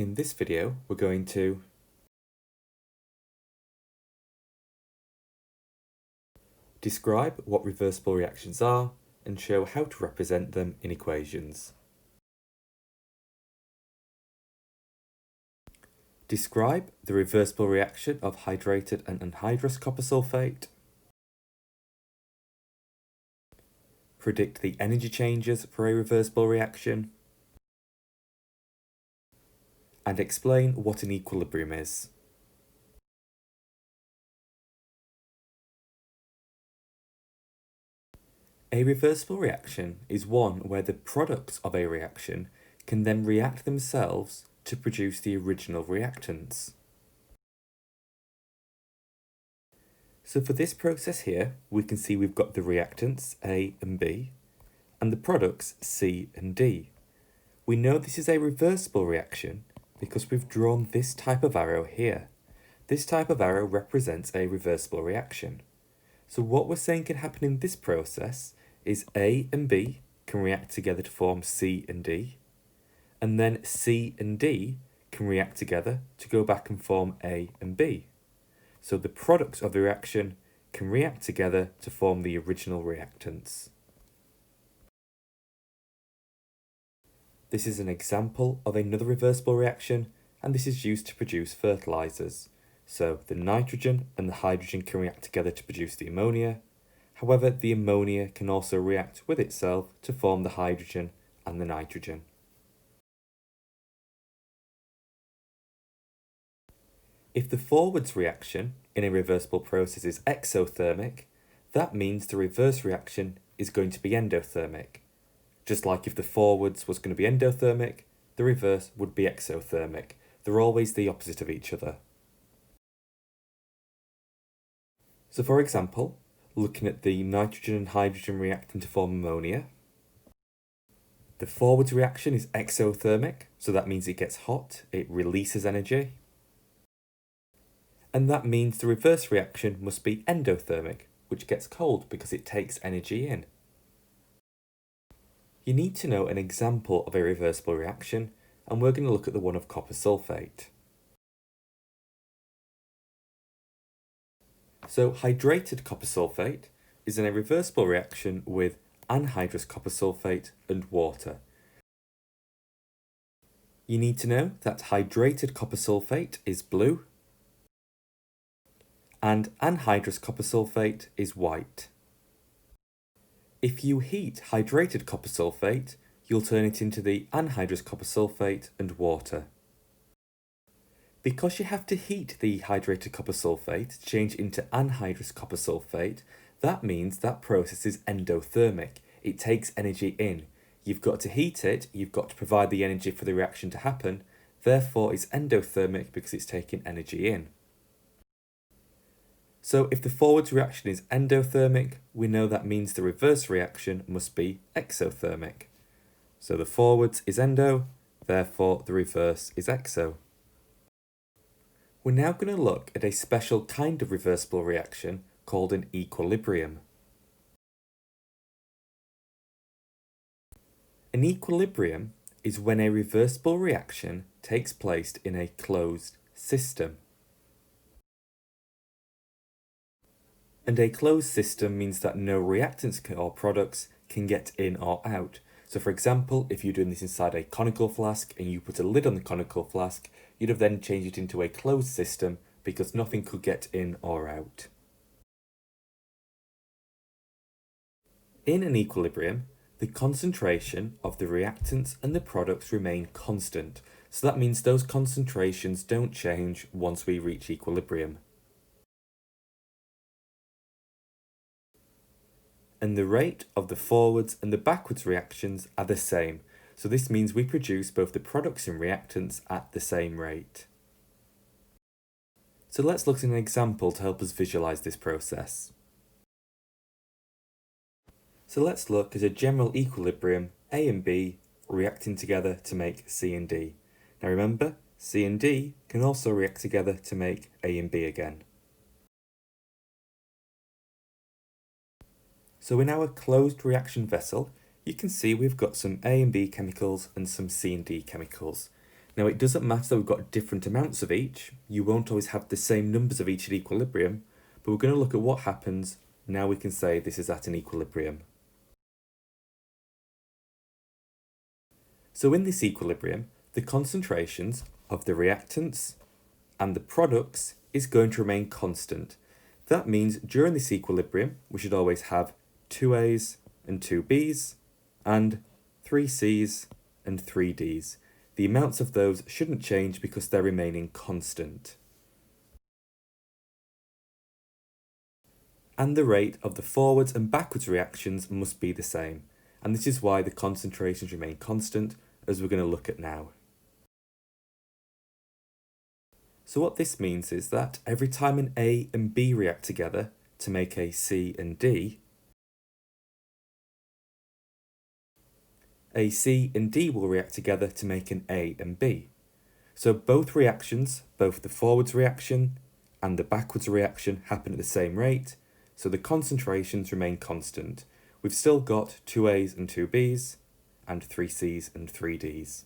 In this video, we're going to describe what reversible reactions are and show how to represent them in equations. Describe the reversible reaction of hydrated and anhydrous copper sulphate. Predict the energy changes for a reversible reaction. And explain what an equilibrium is. A reversible reaction is one where the products of a reaction can then react themselves to produce the original reactants. So for this process here, we can see we've got the reactants A and B, and the products C and D. We know this is a reversible reaction because we've drawn this type of arrow here. This type of arrow represents a reversible reaction. So what we're saying can happen in this process is A and B can react together to form C and D, and then C and D can react together to go back and form A and B. So the products of the reaction can react together to form the original reactants. This is an example of another reversible reaction, and this is used to produce fertilizers. So the nitrogen and the hydrogen can react together to produce the ammonia. However, the ammonia can also react with itself to form the hydrogen and the nitrogen. If the forwards reaction in a reversible process is exothermic, that means the reverse reaction is going to be endothermic. Just like if the forwards was going to be endothermic, the reverse would be exothermic. They're always the opposite of each other. So for example, looking at the nitrogen and hydrogen reacting to form ammonia, the forwards reaction is exothermic, so that means it gets hot, it releases energy. And that means the reverse reaction must be endothermic, which gets cold because it takes energy in. You need to know an example of a reversible reaction, and we're going to look at the one of copper sulphate. So hydrated copper sulphate is in a reversible reaction with anhydrous copper sulphate and water. You need to know that hydrated copper sulphate is blue and anhydrous copper sulphate is white. If you heat hydrated copper sulphate, you'll turn it into the anhydrous copper sulphate and water. Because you have to heat the hydrated copper sulphate to change into anhydrous copper sulphate, that means that process is endothermic. It takes energy in. You've got to heat it, you've got to provide the energy for the reaction to happen, therefore it's endothermic because it's taking energy in. So if the forwards reaction is endothermic, we know that means the reverse reaction must be exothermic. So the forwards is endo, therefore the reverse is exo. We're now going to look at a special kind of reversible reaction called an equilibrium. An equilibrium is when a reversible reaction takes place in a closed system. And a closed system means that no reactants or products can get in or out. So for example, if you're doing this inside a conical flask and you put a lid on the conical flask, you'd have then changed it into a closed system because nothing could get in or out. In an equilibrium, the concentration of the reactants and the products remain constant. So that means those concentrations don't change once we reach equilibrium. And the rate of the forwards and the backwards reactions are the same. So this means we produce both the products and reactants at the same rate. So let's look at an example to help us visualize this process. So let's look at a general equilibrium, A and B reacting together to make C and D. Now remember, C and D can also react together to make A and B again. So in our closed reaction vessel, you can see we've got some A and B chemicals and some C and D chemicals. Now it doesn't matter that we've got different amounts of each, you won't always have the same numbers of each at equilibrium, but we're going to look at what happens now we can say this is at an equilibrium. So in this equilibrium, the concentrations of the reactants and the products is going to remain constant. That means during this equilibrium, we should always have 2A's and 2B's and 3C's and 3D's. The amounts of those shouldn't change because they're remaining constant. And the rate of the forwards and backwards reactions must be the same. And this is why the concentrations remain constant, as we're going to look at now. So what this means is that every time an A and B react together to make a C and D, a C and D will react together to make an A and B. So both reactions, both the forwards reaction and the backwards reaction, happen at the same rate, so the concentrations remain constant. We've still got 2A's and 2B's and 3C's and 3D's.